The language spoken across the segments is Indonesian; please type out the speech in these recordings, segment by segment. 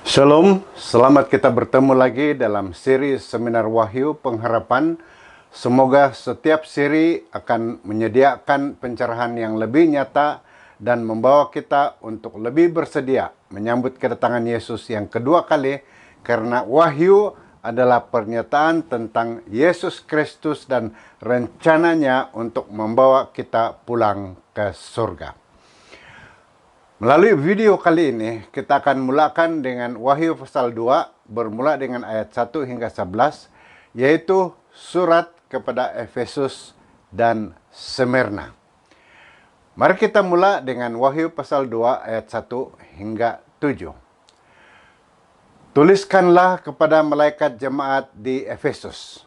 Shalom, selamat kita bertemu lagi dalam seri Seminar Wahyu Pengharapan. Semoga setiap seri akan menyediakan pencerahan yang lebih nyata dan membawa kita untuk lebih bersedia menyambut kedatangan Yesus yang kedua kali, karena Wahyu adalah pernyataan tentang Yesus Kristus dan rencananya untuk membawa kita pulang ke surga. Melalui video kali ini, kita akan mulakan dengan Wahyu pasal 2, bermula dengan ayat 1 hingga 11, yaitu surat kepada Efesus dan Smyrna. Mari kita mula dengan Wahyu pasal 2 ayat 1 hingga 7. Tuliskanlah kepada malaikat jemaat di Efesus.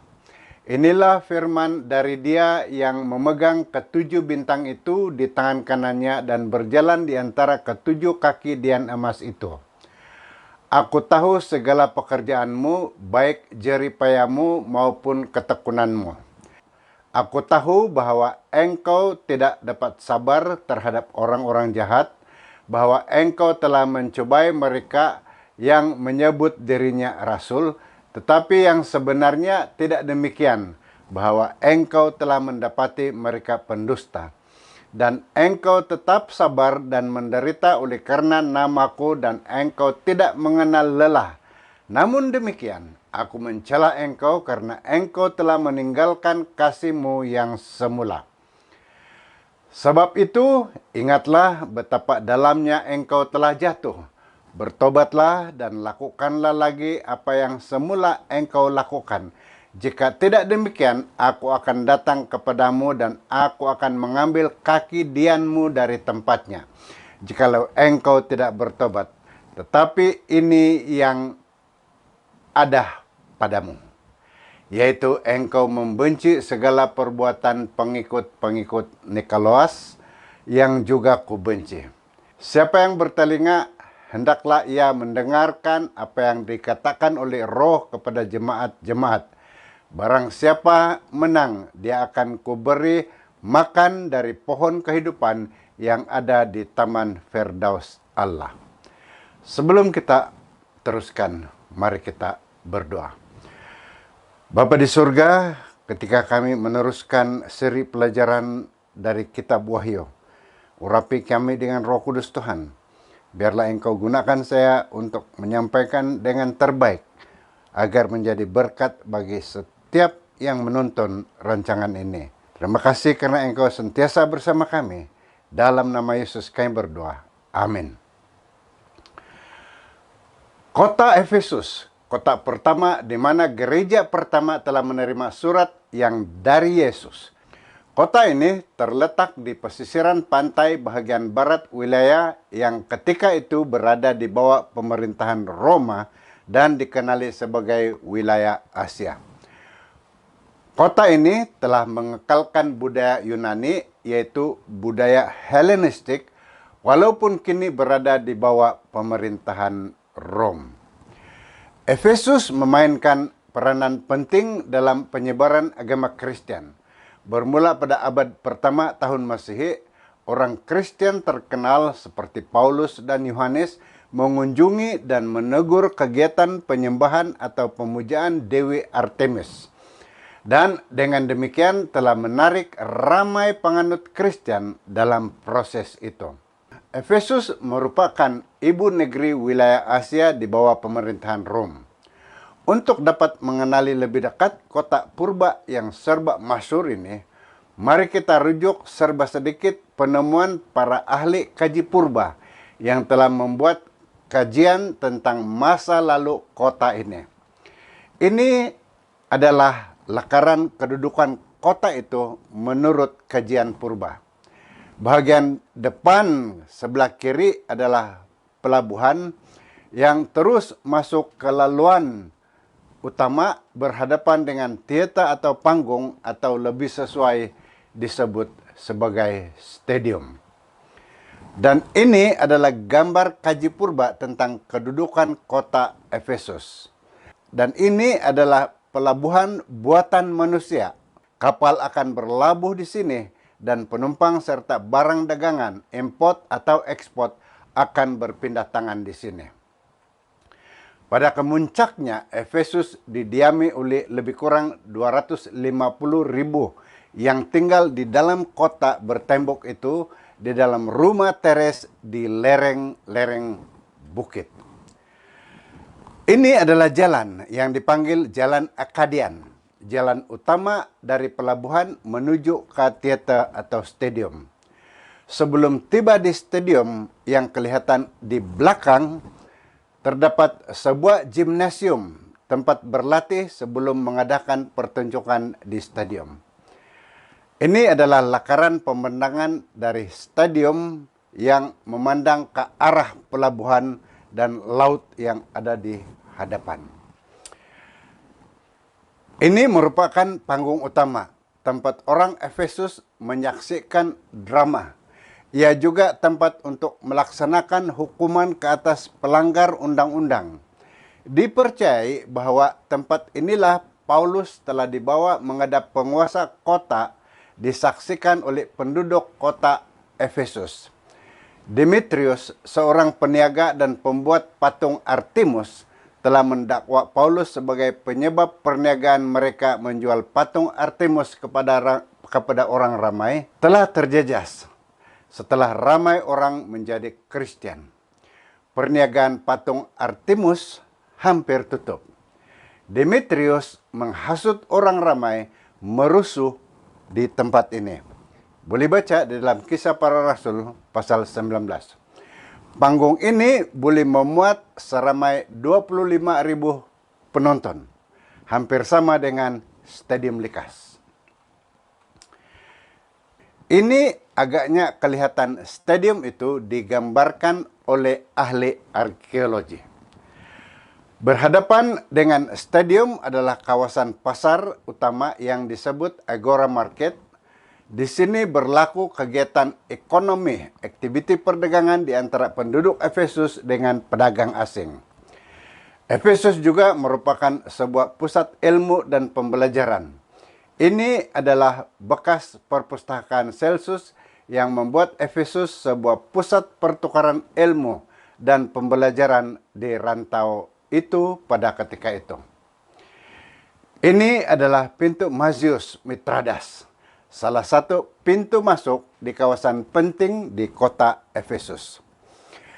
Inilah firman dari Dia yang memegang ketujuh bintang itu di tangan kanannya dan berjalan di antara ketujuh kaki dian emas itu. Aku tahu segala pekerjaanmu, baik jeripayamu maupun ketekunanmu. Aku tahu bahwa engkau tidak dapat sabar terhadap orang-orang jahat, bahwa engkau telah mencobai mereka yang menyebut dirinya rasul, tetapi yang sebenarnya tidak demikian, bahwa engkau telah mendapati mereka pendusta. Dan engkau tetap sabar dan menderita oleh karena namaku, dan engkau tidak mengenal lelah. Namun demikian, aku mencela engkau karena engkau telah meninggalkan kasihmu yang semula. Sebab itu, ingatlah betapa dalamnya engkau telah jatuh. Bertobatlah dan lakukanlah lagi apa yang semula engkau lakukan. Jika tidak demikian, aku akan datang kepadamu dan aku akan mengambil kaki dianmu dari tempatnya, jikalau engkau tidak bertobat. Tetapi ini yang ada padamu, yaitu engkau membenci segala perbuatan pengikut-pengikut Nikolaus, yang juga kubenci. Siapa yang bertelinga, hendaklah ia mendengarkan apa yang dikatakan oleh Roh kepada jemaat-jemaat. Barang siapa menang, dia akan kuberi makan dari pohon kehidupan yang ada di Taman Firdaus Allah. Sebelum kita teruskan, mari kita berdoa. Bapa di surga, ketika kami meneruskan seri pelajaran dari kitab Wahyu, urapi kami dengan Roh Kudus Tuhan. Biarlah engkau gunakan saya untuk menyampaikan dengan terbaik, agar menjadi berkat bagi setiap yang menonton rancangan ini. Terima kasih karena engkau sentiasa bersama kami. Dalam nama Yesus kami berdoa. Amin. Kota Efesus, kota pertama di mana gereja pertama telah menerima surat yang dari Yesus. Kota ini terletak di pesisiran pantai bagian barat wilayah yang ketika itu berada di bawah pemerintahan Roma dan dikenali sebagai wilayah Asia. Kota ini telah mengekalkan budaya Yunani, yaitu budaya Helenistik, walaupun kini berada di bawah pemerintahan Rom. Efesus memainkan peranan penting dalam penyebaran agama Kristen. Bermula pada abad pertama tahun Masehi, orang Kristen terkenal seperti Paulus dan Yohanes mengunjungi dan menegur kegiatan penyembahan atau pemujaan Dewi Artemis. Dan dengan demikian telah menarik ramai penganut Kristen dalam proses itu. Efesus merupakan ibu negeri wilayah Asia di bawah pemerintahan Rom. Untuk dapat mengenali lebih dekat kota purba yang serba masyhur ini, mari kita rujuk serba sedikit penemuan para ahli kaji purba yang telah membuat kajian tentang masa lalu kota ini. Ini adalah lakaran kedudukan kota itu menurut kajian purba. Bagian depan sebelah kiri adalah pelabuhan yang terus masuk ke laluan utama berhadapan dengan teater atau panggung, atau lebih sesuai disebut sebagai stadium. Dan ini adalah gambar kaji purba tentang kedudukan kota Efesus. Dan ini adalah pelabuhan buatan manusia. Kapal akan berlabuh di sini dan penumpang serta barang dagangan, import atau ekspor, akan berpindah tangan di sini. Pada kemuncaknya, Efesus didiami oleh lebih kurang 250.000 yang tinggal di dalam kota bertembok itu, di dalam rumah teres di lereng-lereng bukit. Ini adalah jalan yang dipanggil Jalan Akadian, jalan utama dari pelabuhan menuju ke teater atau stadium. Sebelum tiba di stadium yang kelihatan di belakang, terdapat sebuah gimnasium, tempat berlatih sebelum mengadakan pertunjukan di stadium. Ini adalah lakaran pemandangan dari stadium yang memandang ke arah pelabuhan dan laut yang ada di hadapan. Ini merupakan panggung utama, tempat orang Efesus menyaksikan drama. Ia juga tempat untuk melaksanakan hukuman ke atas pelanggar undang-undang. Dipercayai bahwa tempat inilah Paulus telah dibawa menghadap penguasa kota, disaksikan oleh penduduk kota Efesus. Demetrius, seorang peniaga dan pembuat patung Artemis, telah mendakwa Paulus sebagai penyebab perniagaan mereka menjual patung Artemis kepada orang ramai telah terjejas setelah ramai orang menjadi Kristen. Perniagaan patung Artemis hampir tutup. Demetrius menghasut orang ramai merusuh di tempat ini. Boleh baca di dalam Kisah Para Rasul pasal 19. Panggung ini boleh memuat seramai 25.000 penonton. Hampir sama dengan Stadium Likas. Ini agaknya kelihatan stadium itu digambarkan oleh ahli arkeologi. Berhadapan dengan stadium adalah kawasan pasar utama yang disebut Agora Market. Di sini berlaku kegiatan ekonomi, aktiviti perdagangan di antara penduduk Efesus dengan pedagang asing. Efesus juga merupakan sebuah pusat ilmu dan pembelajaran. Ini adalah bekas perpustakaan Celsus yang membuat Efesus sebuah pusat pertukaran ilmu dan pembelajaran di rantau itu pada ketika itu. Ini adalah pintu Mazius Mitradas, salah satu pintu masuk di kawasan penting di kota Efesus.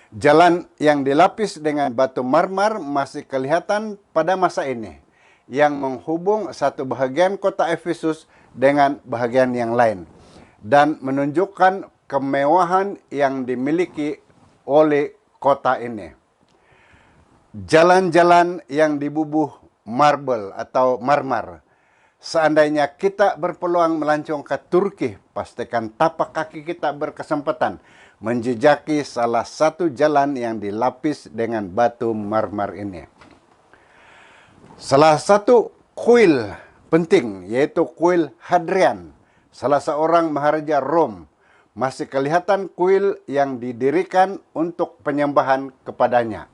Jalan yang dilapis dengan batu marmer masih kelihatan pada masa ini, yang menghubung satu bahagian kota Efesus dengan bahagian yang lain, dan menunjukkan kemewahan yang dimiliki oleh kota ini. Jalan-jalan yang dibubuh marble atau marmer. Seandainya kita berpeluang melancong ke Turki, pastikan tapak kaki kita berkesempatan menjejaki salah satu jalan yang dilapis dengan batu marmer ini. Salah satu kuil penting, yaitu kuil Hadrian, salah seorang maharaja Rom, masih kelihatan kuil yang didirikan untuk penyembahan kepadanya.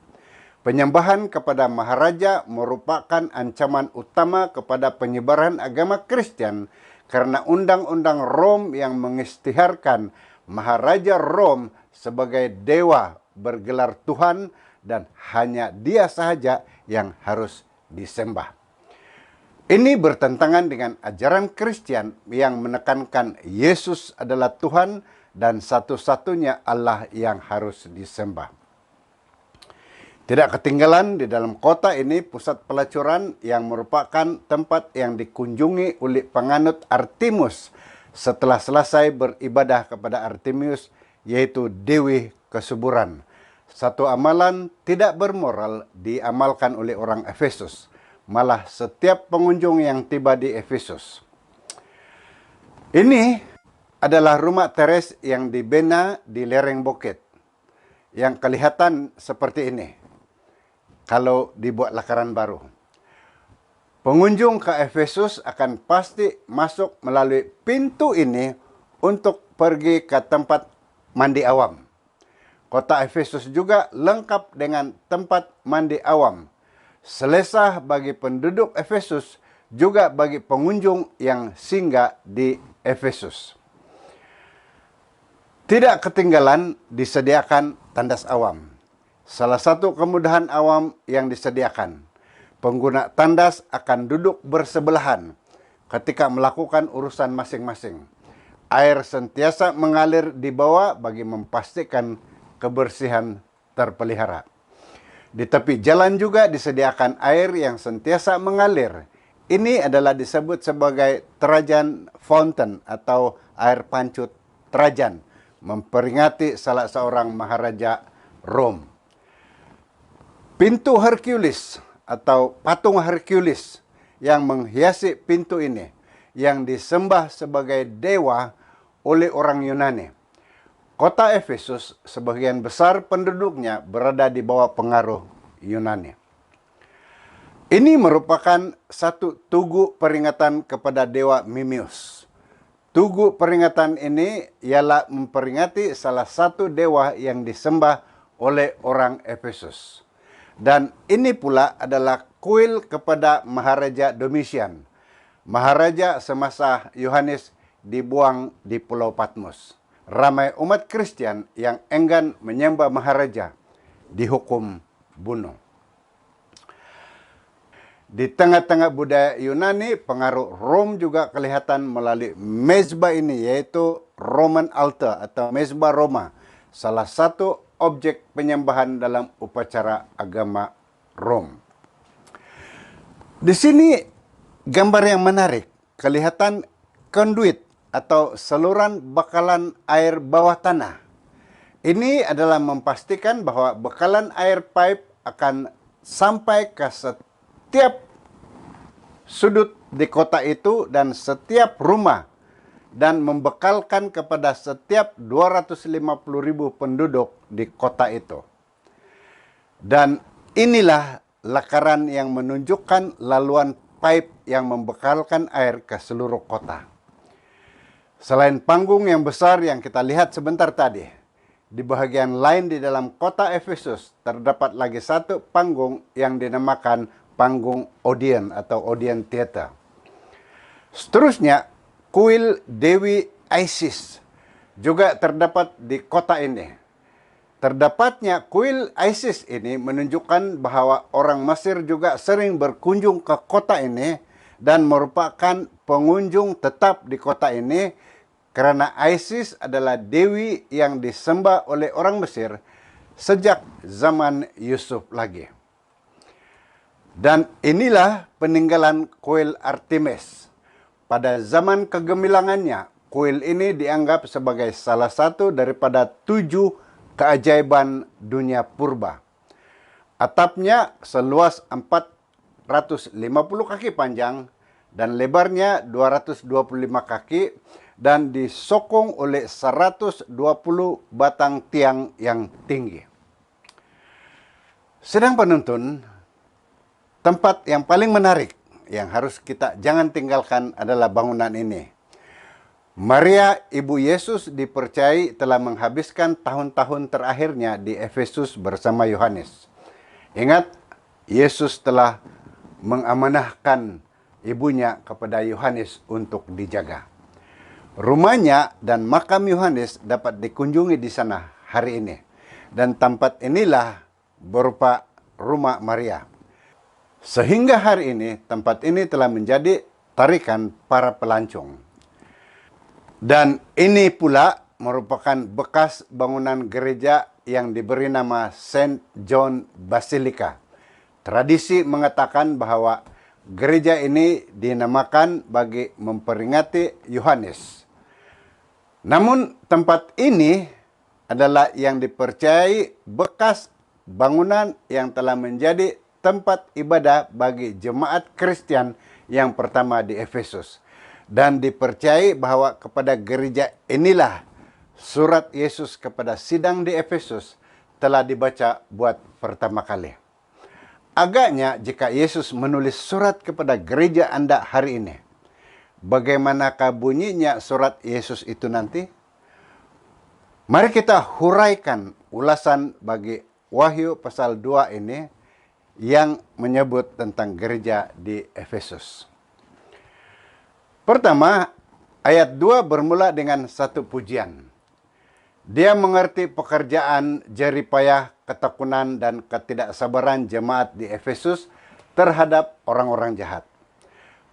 Penyembahan kepada maharaja merupakan ancaman utama kepada penyebaran agama Kristen karena undang-undang Rom yang mengisytiharkan maharaja Rom sebagai dewa bergelar Tuhan dan hanya dia sahaja yang harus disembah. Ini bertentangan dengan ajaran Kristen yang menekankan Yesus adalah Tuhan dan satu-satunya Allah yang harus disembah. Tidak ketinggalan di dalam kota ini pusat pelacuran yang merupakan tempat yang dikunjungi oleh penganut Artemis setelah selesai beribadah kepada Artemis, yaitu Dewi Kesuburan. Satu amalan tidak bermoral diamalkan oleh orang Efesus, malah setiap pengunjung yang tiba di Efesus. Ini adalah rumah teres yang dibina di lereng bukit, yang kelihatan seperti ini kalau dibuat lakaran baru. Pengunjung ke Efesus akan pasti masuk melalui pintu ini untuk pergi ke tempat mandi awam. Kota Efesus juga lengkap dengan tempat mandi awam. Selesa bagi penduduk Efesus, juga bagi pengunjung yang singgah di Efesus. Tidak ketinggalan disediakan tandas awam. Salah satu kemudahan awam yang disediakan, pengguna tandas akan duduk bersebelahan ketika melakukan urusan masing-masing. Air sentiasa mengalir di bawah bagi memastikan kebersihan terpelihara. Di tepi jalan juga disediakan air yang sentiasa mengalir. Ini adalah disebut sebagai Trajan Fountain atau air pancut Trajan, memperingati salah seorang maharaja Rom. Pintu Hercules atau patung Hercules yang menghiasi pintu ini, yang disembah sebagai dewa oleh orang Yunani. Kota Efesus, sebagian besar penduduknya berada di bawah pengaruh Yunani. Ini merupakan satu tugu peringatan kepada dewa Mimeus. Tugu peringatan ini ialah memperingati salah satu dewa yang disembah oleh orang Efesus. Dan ini pula adalah kuil kepada Maharaja Domitian, maharaja semasa Yohanes dibuang di Pulau Patmos. Ramai umat Kristen yang enggan menyembah maharaja dihukum bunuh. Di tengah-tengah budaya Yunani, pengaruh Rom juga kelihatan melalui mezbah ini, yaitu Roman altar atau mezbah Roma, salah satu objek penyembahan dalam upacara agama Rom. Di sini gambar yang menarik, kelihatan konduit atau saluran bekalan air bawah tanah. Ini adalah memastikan bahwa bekalan air pipe akan sampai ke setiap sudut di kota itu dan setiap rumah, dan membekalkan kepada setiap 250.000 penduduk di kota itu. Dan inilah lakaran yang menunjukkan laluan pipe yang membekalkan air ke seluruh kota. Selain panggung yang besar yang kita lihat sebentar tadi, di bahagian lain di dalam kota Efesus terdapat lagi satu panggung yang dinamakan panggung Odeon atau Odeon Theater. Seterusnya, kuil Dewi Isis juga terdapat di kota ini. Terdapatnya kuil Isis ini menunjukkan bahwa orang Mesir juga sering berkunjung ke kota ini dan merupakan pengunjung tetap di kota ini, karena Isis adalah dewi yang disembah oleh orang Mesir sejak zaman Yusuf lagi. Dan inilah peninggalan kuil Artemis. Pada zaman kegemilangannya, kuil ini dianggap sebagai salah satu daripada 7 keajaiban dunia purba. Atapnya seluas 450 kaki panjang dan lebarnya 225 kaki dan disokong oleh 120 batang tiang yang tinggi. Sedang penuntun, tempat yang paling menarik yang harus kita jangan tinggalkan adalah bangunan ini. Maria, ibu Yesus, dipercayai telah menghabiskan tahun-tahun terakhirnya di Efesus bersama Yohanes. Ingat, Yesus telah mengamanahkan ibunya kepada Yohanes untuk dijaga. Rumahnya dan makam Yohanes dapat dikunjungi di sana hari ini. Dan tempat inilah berupa rumah Maria. Sehingga hari ini, tempat ini telah menjadi tarikan para pelancong. Dan ini pula merupakan bekas bangunan gereja yang diberi nama Saint John Basilica. Tradisi mengatakan bahwa gereja ini dinamakan bagi memperingati Yohanes. Namun tempat ini adalah yang dipercayai bekas bangunan yang telah menjadi tempat ibadah bagi jemaat Kristen yang pertama di Efesus. Dan dipercayai bahwa kepada gereja inilah surat Yesus kepada sidang di Efesus telah dibaca buat pertama kali. Agaknya jika Yesus menulis surat kepada gereja Anda hari ini, bagaimanakah bunyinya surat Yesus itu nanti? Mari kita huraikan ulasan bagi Wahyu pasal 2 ini yang menyebut tentang gereja di Efesus. Pertama, ayat 2 bermula dengan satu pujian. Dia mengerti pekerjaan jerih payah ketekunan dan ketidaksabaran jemaat di Efesus terhadap orang-orang jahat.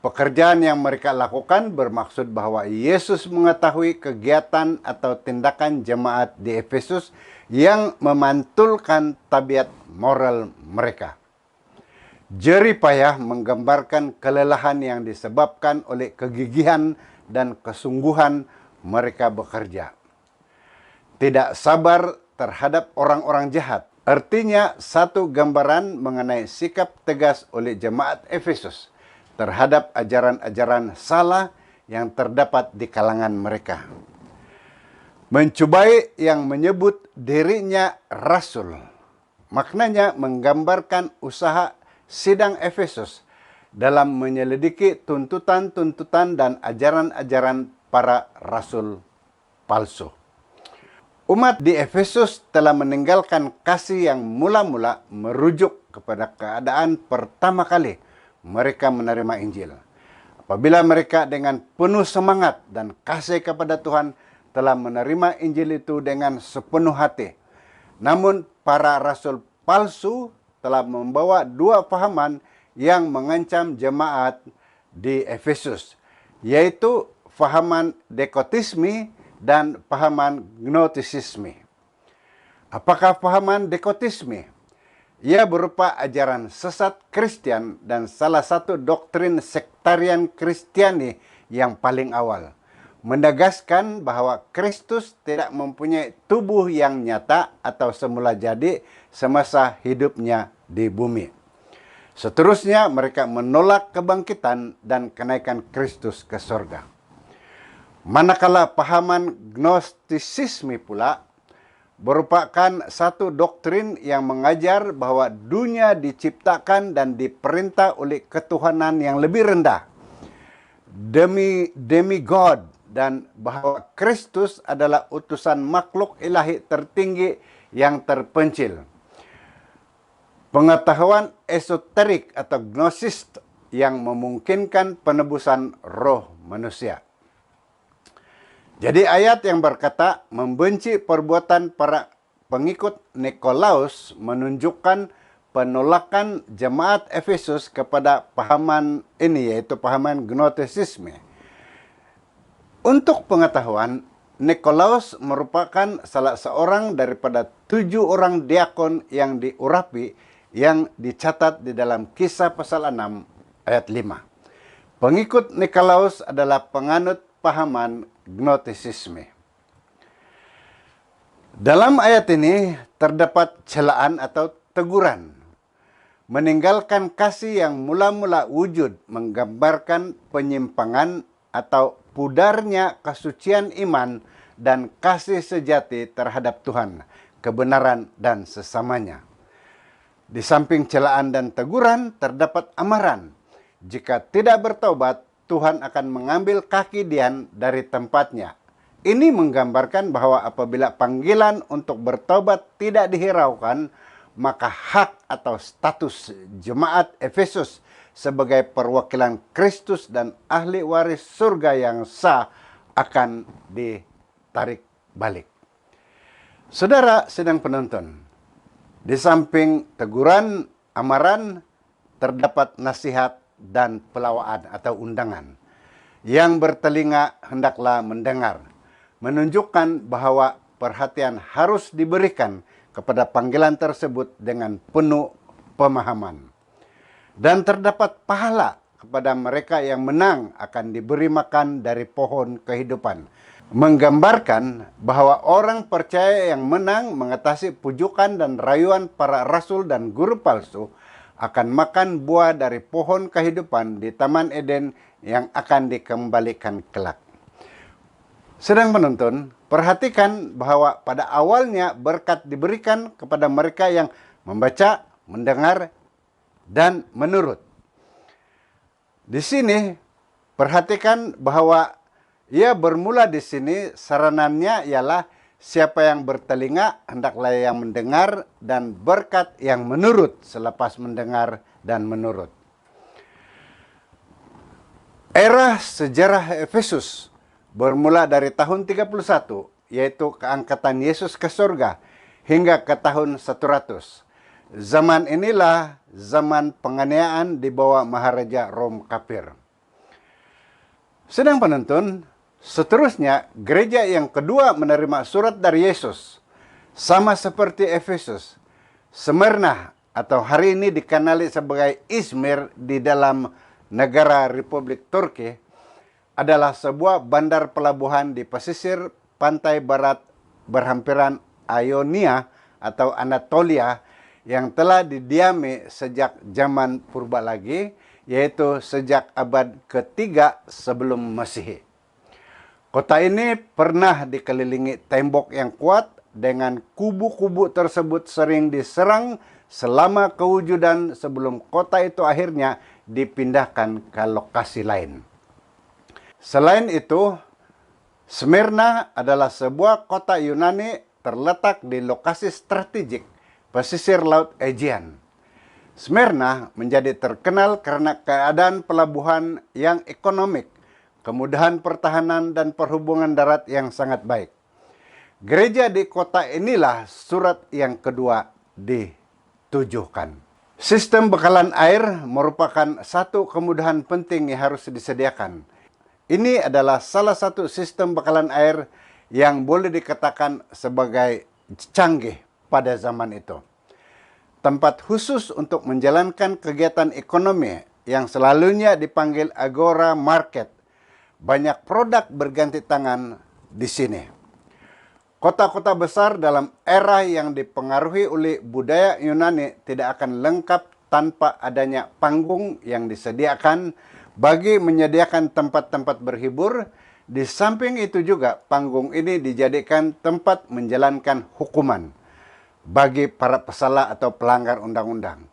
Pekerjaan yang mereka lakukan bermaksud bahwa Yesus mengetahui kegiatan atau tindakan jemaat di Efesus yang memantulkan tabiat moral mereka. Jerih payah menggambarkan kelelahan yang disebabkan oleh kegigihan dan kesungguhan mereka bekerja. Tidak sabar terhadap orang-orang jahat. Artinya satu gambaran mengenai sikap tegas oleh jemaat Efesus terhadap ajaran-ajaran salah yang terdapat di kalangan mereka. Mencubai yang menyebut dirinya rasul, maknanya menggambarkan usaha sidang Efesus dalam menyelidiki tuntutan-tuntutan dan ajaran-ajaran para rasul palsu. Umat di Efesus telah meninggalkan kasih yang mula-mula merujuk kepada keadaan pertama kali mereka menerima Injil. Apabila mereka dengan penuh semangat dan kasih kepada Tuhan telah menerima Injil itu dengan sepenuh hati. Namun para rasul palsu telah membawa dua pahaman yang mengancam jemaat di Efesus, yaitu pahaman dekotisme dan pahaman gnostisisme. Apakah pahaman dekotisme? Ia berupa ajaran sesat Kristen dan salah satu doktrin sektarian Kristiani yang paling awal. Menegaskan bahwa Kristus tidak mempunyai tubuh yang nyata atau semula jadi semasa hidupnya di bumi. Seterusnya mereka menolak kebangkitan dan kenaikan Kristus ke surga. Manakala pahaman gnostisisme pula merupakan satu doktrin yang mengajar bahwa dunia diciptakan dan diperintah oleh ketuhanan yang lebih rendah, demigod, dan bahwa Kristus adalah utusan makhluk ilahi tertinggi yang terpencil. Pengetahuan esoterik atau gnosis yang memungkinkan penebusan roh manusia. Jadi ayat yang berkata membenci perbuatan para pengikut Nikolaus menunjukkan penolakan jemaat Efesus kepada pahaman ini, yaitu pahaman gnostisisme. Untuk pengetahuan, Nikolaus merupakan salah seorang daripada 7 orang diakon yang diurapi yang dicatat di dalam Kisah pasal 6 ayat 5. Pengikut Nikolaus adalah penganut pahaman gnostisisme. Dalam ayat ini terdapat celaan atau teguran. Meninggalkan kasih yang mula-mula wujud menggambarkan penyimpangan atau pudarnya kesucian iman dan kasih sejati terhadap Tuhan, kebenaran dan sesamanya. Di samping celaan dan teguran terdapat amaran. Jika tidak bertobat, Tuhan akan mengambil kaki Dian dari tempatnya. Ini menggambarkan bahwa apabila panggilan untuk bertobat tidak dihiraukan, maka hak atau status jemaat Efesus sebagai perwakilan Kristus dan ahli waris surga yang sah akan ditarik balik. Saudara sedang penonton, di samping teguran, amaran, terdapat nasihat dan pelawaan atau undangan. Yang bertelinga hendaklah mendengar, menunjukkan bahwa perhatian harus diberikan kepada panggilan tersebut dengan penuh pemahaman. Dan terdapat pahala kepada mereka yang menang akan diberi makan dari pohon kehidupan. Menggambarkan bahwa orang percaya yang menang mengatasi pujukan dan rayuan para rasul dan guru palsu akan makan buah dari pohon kehidupan di Taman Eden yang akan dikembalikan kelak. Sedang menonton, perhatikan bahwa pada awalnya berkat diberikan kepada mereka yang membaca, mendengar, dan menurut. Di sini, perhatikan bahwa ia bermula di sini, saranannya ialah siapa yang bertelinga, hendaklah yang mendengar, dan berkat yang menurut selepas mendengar dan menurut. Era sejarah Efesus bermula dari tahun 31, yaitu keangkatan Yesus ke surga, hingga ke tahun 100. Zaman inilah zaman penganiayaan di bawah Maharaja Rom kafir. Sedang penonton, seterusnya gereja yang kedua menerima surat dari Yesus. Sama seperti Efesus, Smyrna atau hari ini dikenali sebagai Izmir di dalam negara Republik Turki adalah sebuah bandar pelabuhan di pesisir pantai barat berhampiran Ionia atau Anatolia yang telah didiami sejak zaman purba lagi, yaitu sejak abad ketiga sebelum Masehi. Kota ini pernah dikelilingi tembok yang kuat, dengan kubu-kubu tersebut sering diserang selama kewujudan sebelum kota itu akhirnya dipindahkan ke lokasi lain. Selain itu, Smyrna adalah sebuah kota Yunani terletak di lokasi strategik pesisir Laut Aegean. Smyrna menjadi terkenal karena keadaan pelabuhan yang ekonomik, kemudahan pertahanan dan perhubungan darat yang sangat baik. Gereja di kota inilah surat yang kedua ditujukan. Sistem bekalan air merupakan satu kemudahan penting yang harus disediakan. Ini adalah salah satu sistem bekalan air yang boleh dikatakan sebagai canggih pada zaman itu. Tempat khusus untuk menjalankan kegiatan ekonomi yang selalunya dipanggil Agora Market. Banyak produk berganti tangan di sini. Kota-kota besar dalam era yang dipengaruhi oleh budaya Yunani tidak akan lengkap tanpa adanya panggung yang disediakan bagi menyediakan tempat-tempat berhibur. Di samping itu juga panggung ini dijadikan tempat menjalankan hukuman bagi para pesalah atau pelanggar undang-undang.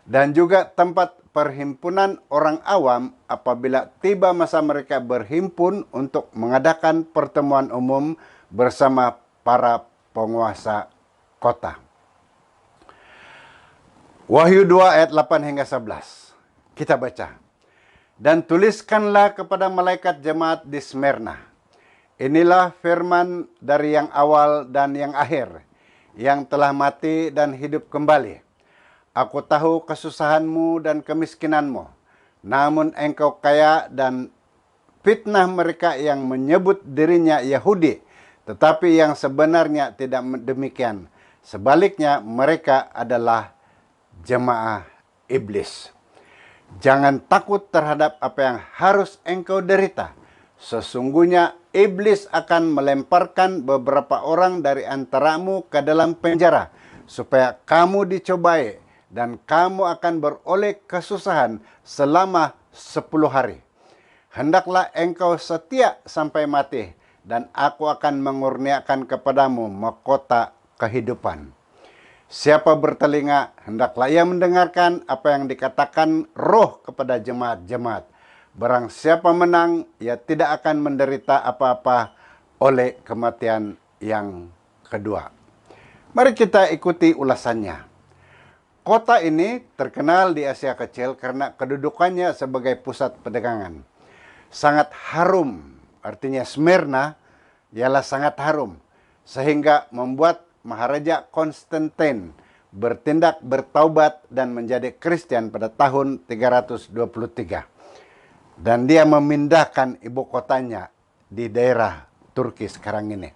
Dan juga tempat perhimpunan orang awam apabila tiba masa mereka berhimpun untuk mengadakan pertemuan umum bersama para penguasa kota. Wahyu 2 ayat 8 hingga 11. Kita baca. Dan tuliskanlah kepada malaikat jemaat di Smyrna. Inilah firman dari yang awal dan yang akhir, yang telah mati dan hidup kembali. Aku tahu kesusahanmu dan kemiskinanmu, namun engkau kaya, dan fitnah mereka yang menyebut dirinya Yahudi, tetapi yang sebenarnya tidak demikian. Sebaliknya mereka adalah jemaah iblis. Jangan takut terhadap apa yang harus engkau derita. Sesungguhnya iblis akan melemparkan beberapa orang dari antaramu ke dalam penjara, supaya kamu dicobai, dan kamu akan beroleh kesusahan selama 10 hari. Hendaklah engkau setia sampai mati, dan aku akan mengurniakan kepadamu mahkota kehidupan. Siapa bertelinga, hendaklah ia mendengarkan apa yang dikatakan Roh kepada jemaat-jemaat. Barang siapa menang, ia tidak akan menderita apa-apa oleh kematian yang kedua. Mari kita ikuti ulasannya. Kota ini terkenal di Asia Kecil karena kedudukannya sebagai pusat perdagangan. Sangat harum. Artinya Smyrna ialah sangat harum, sehingga membuat Maharaja Konstantin bertindak bertaubat dan menjadi Kristen pada tahun 323. Dan dia memindahkan ibu kotanya di daerah Turki sekarang ini.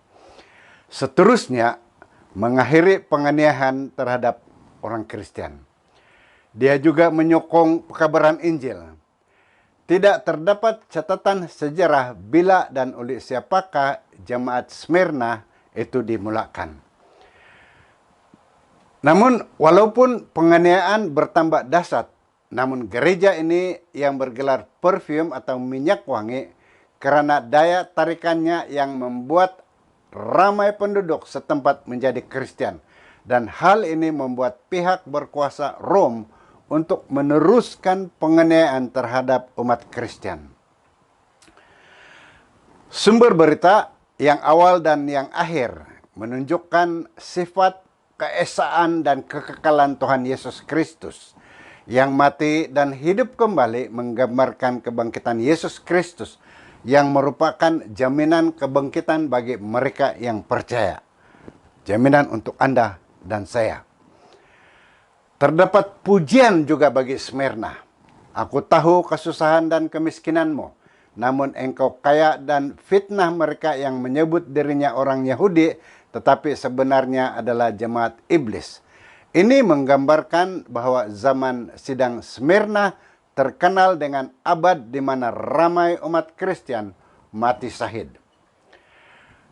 Seterusnya mengakhiri penganiayaan terhadap orang Kristen. Dia juga menyokong pekabaran Injil. Tidak terdapat catatan sejarah bila dan oleh siapakah jemaat Smyrna itu dimulakan. Namun walaupun penganiayaan bertambah dahsyat, namun gereja ini yang bergelar parfum atau minyak wangi karena daya tarikannya yang membuat ramai penduduk setempat menjadi Kristen. Dan hal ini membuat pihak berkuasa Rom untuk meneruskan penganiayaan terhadap umat Kristen. Sumber berita yang awal dan yang akhir menunjukkan sifat keesaan dan kekekalan Tuhan Yesus Kristus yang mati dan hidup kembali, menggambarkan kebangkitan Yesus Kristus yang merupakan jaminan kebangkitan bagi mereka yang percaya. jaminan untuk Anda dan saya. Terdapat pujian juga bagi Smyrna. Aku tahu kesusahan dan kemiskinanmu, namun engkau kaya, dan fitnah mereka yang menyebut dirinya orang Yahudi, tetapi sebenarnya adalah jemaat iblis. Ini menggambarkan bahwa zaman sidang Smyrna terkenal dengan abad di mana ramai umat Kristen mati syahid.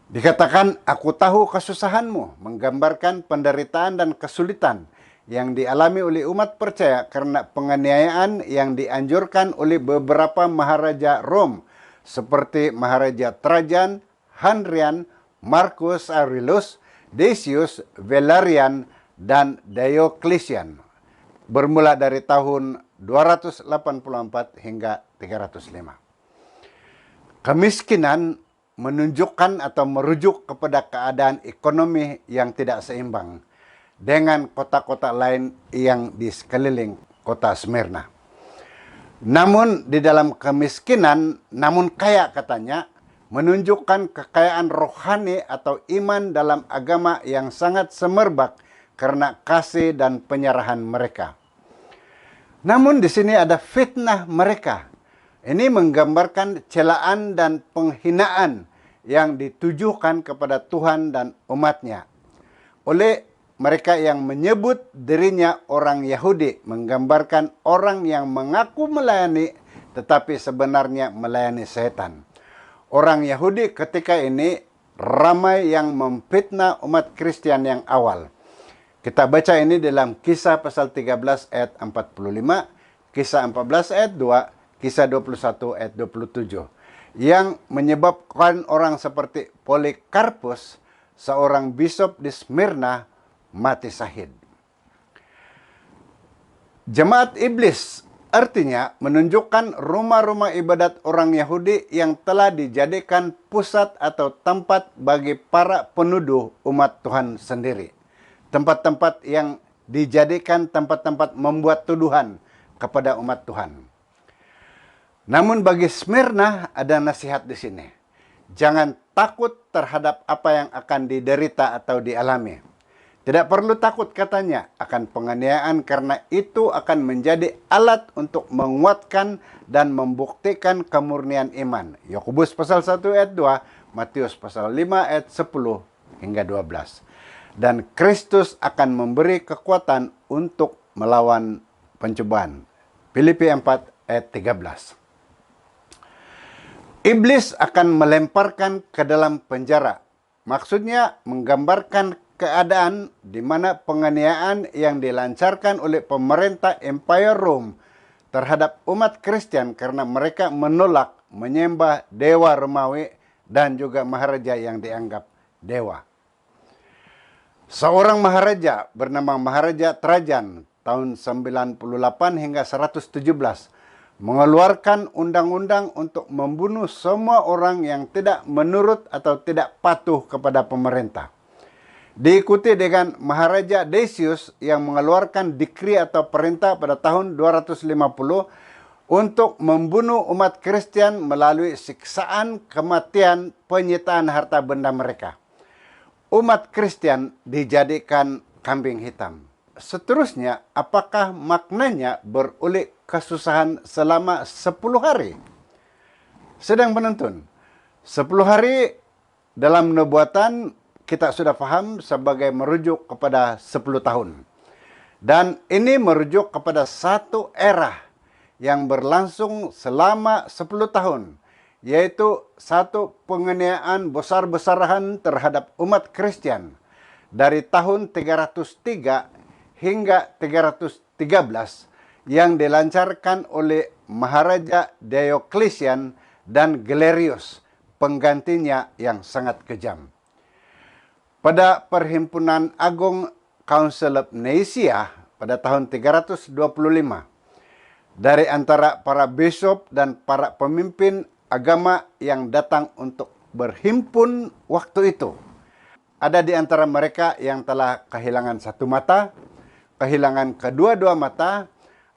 Dikatakan, aku tahu kesusahanmu, menggambarkan penderitaan dan kesulitan yang dialami oleh umat percaya karena penganiayaan yang dianjurkan oleh beberapa maharaja Rom seperti Maharaja Trajan, Hadrian, Marcus Aurelius, Decius, Valerian, dan Diocletian, bermula dari tahun 284 hingga 305. Kemiskinan menunjukkan atau merujuk kepada keadaan ekonomi yang tidak seimbang dengan kota-kota lain yang di sekeliling kota Smyrna. Namun di dalam kemiskinan, namun kaya katanya, menunjukkan kekayaan rohani atau iman dalam agama yang sangat semerbak karena kasih dan penyerahan mereka. Namun di sini ada fitnah mereka. Ini menggambarkan celaan dan penghinaan yang ditujukan kepada Tuhan dan umatnya oleh mereka yang menyebut dirinya orang Yahudi, menggambarkan orang yang mengaku melayani tetapi sebenarnya melayani setan. Orang Yahudi ketika ini ramai yang memfitnah umat Kristen yang awal. Kita baca ini dalam Kisah pasal 13 ayat 45, Kisah 14 ayat 2, Kisah 21 ayat 27. Yang menyebabkan orang seperti Polikarpus, seorang bishop di Smyrna, mati syahid. Jemaat iblis artinya menunjukkan rumah-rumah ibadat orang Yahudi yang telah dijadikan pusat atau tempat bagi para penuduh umat Tuhan sendiri. Tempat-tempat yang dijadikan tempat-tempat membuat tuduhan kepada umat Tuhan. Namun bagi Smyrna ada nasihat di sini. Jangan takut terhadap apa yang akan diderita atau dialami. Tidak perlu takut katanya akan penganiayaan karena itu akan menjadi alat untuk menguatkan dan membuktikan kemurnian iman. Yakobus pasal 1 ayat 2, Matius pasal 5 ayat 10 hingga 12. Dan Kristus akan memberi kekuatan untuk melawan pencobaan. Filipi 4 ayat 13. Iblis akan melemparkan ke dalam penjara. Maksudnya menggambarkan keadaan di mana penganiayaan yang dilancarkan oleh pemerintah Empire Rome terhadap umat Kristen karena mereka menolak menyembah dewa Romawi dan juga maharaja yang dianggap dewa. Seorang maharaja bernama Maharaja Trajan tahun 98 hingga 117 mengeluarkan undang-undang untuk membunuh semua orang yang tidak menurut atau tidak patuh kepada pemerintah. Diikuti dengan Maharaja Decius yang mengeluarkan dikri atau perintah pada tahun 250 untuk membunuh umat Kristen melalui siksaan, kematian, penyitaan harta benda mereka. Umat Kristen dijadikan kambing hitam. Seterusnya, apakah maknanya berulik kesusahan selama 10 hari? Sedang penuntun. 10 hari dalam nubuatan kita sudah paham sebagai merujuk kepada 10 tahun. Dan ini merujuk kepada satu era yang berlangsung selama 10 tahun. Yaitu satu penganiayaan besar-besaran terhadap umat Kristen. Dari tahun 303 hingga 313 yang dilancarkan oleh Maharaja Diocletian dan Galerius, penggantinya yang sangat kejam. Pada Perhimpunan Agung Council of Nicaea pada tahun 325, dari antara para bishop dan para pemimpin agama yang datang untuk berhimpun waktu itu, ada di antara mereka yang telah kehilangan satu mata, kehilangan kedua-dua mata,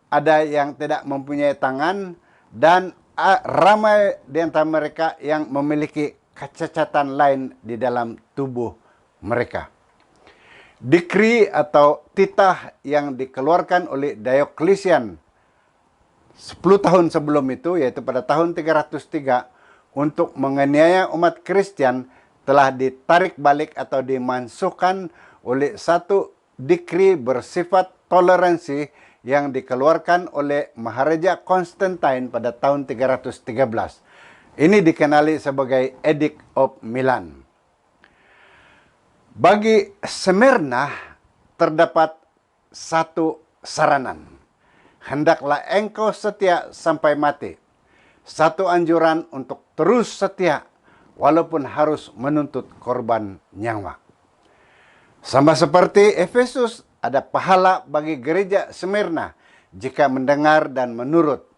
ada yang tidak mempunyai tangan, dan ramai di antara mereka yang memiliki kecacatan lain di dalam tubuh mereka. Dekri atau titah yang dikeluarkan oleh Dioklesian 10 tahun sebelum itu, yaitu pada tahun 303, untuk menganiaya umat Kristen telah ditarik balik atau dimansuhkan oleh satu dekri bersifat toleransi yang dikeluarkan oleh Maharaja Konstantin pada tahun 313. Ini dikenali sebagai Edict of Milan. Bagi Smyrna terdapat satu saranan. Hendaklah engkau setia sampai mati. Satu anjuran untuk terus setia walaupun harus menuntut korban nyawa. Sama seperti Efesus, ada pahala bagi gereja Smyrna jika mendengar dan menurut.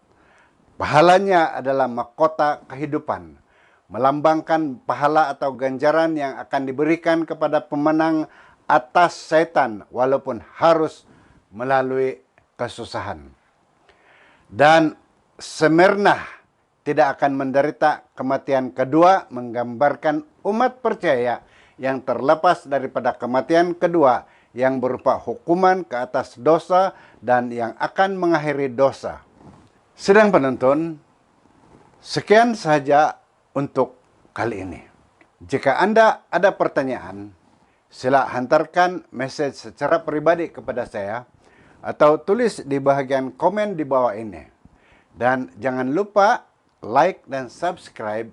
Pahalanya adalah mahkota kehidupan, melambangkan pahala atau ganjaran yang akan diberikan kepada pemenang atas setan walaupun harus melalui kesusahan. Dan Smyrna tidak akan menderita kematian kedua, menggambarkan umat percaya yang terlepas daripada kematian kedua yang berupa hukuman ke atas dosa dan yang akan mengakhiri dosa. Sedang penonton, sekian saja untuk kali ini. Jika Anda ada pertanyaan, sila hantarkan message secara pribadi kepada saya atau tulis di bahagian komen di bawah ini. Dan jangan lupa like dan subscribe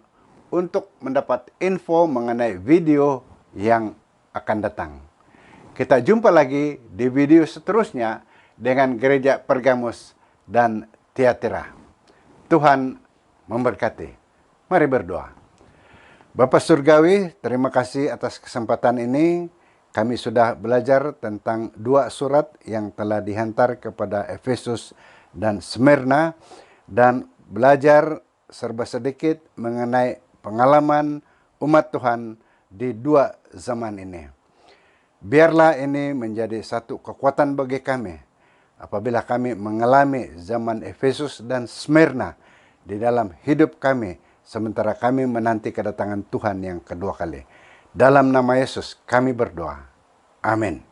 untuk mendapat info mengenai video yang akan datang. Kita jumpa lagi di video seterusnya dengan Gereja Pergamus dan Tiatira. Tuhan memberkati. Mari berdoa. Bapa Surgawi, terima kasih atas kesempatan ini. Kami sudah belajar tentang dua surat yang telah dihantar kepada Efesus dan Smyrna, dan belajar serba sedikit mengenai pengalaman umat Tuhan di dua zaman ini. Biarlah ini menjadi satu kekuatan bagi kami apabila kami mengalami zaman Efesus dan Smyrna di dalam hidup kami sementara kami menanti kedatangan Tuhan yang kedua kali. Dalam nama Yesus kami berdoa. Amin.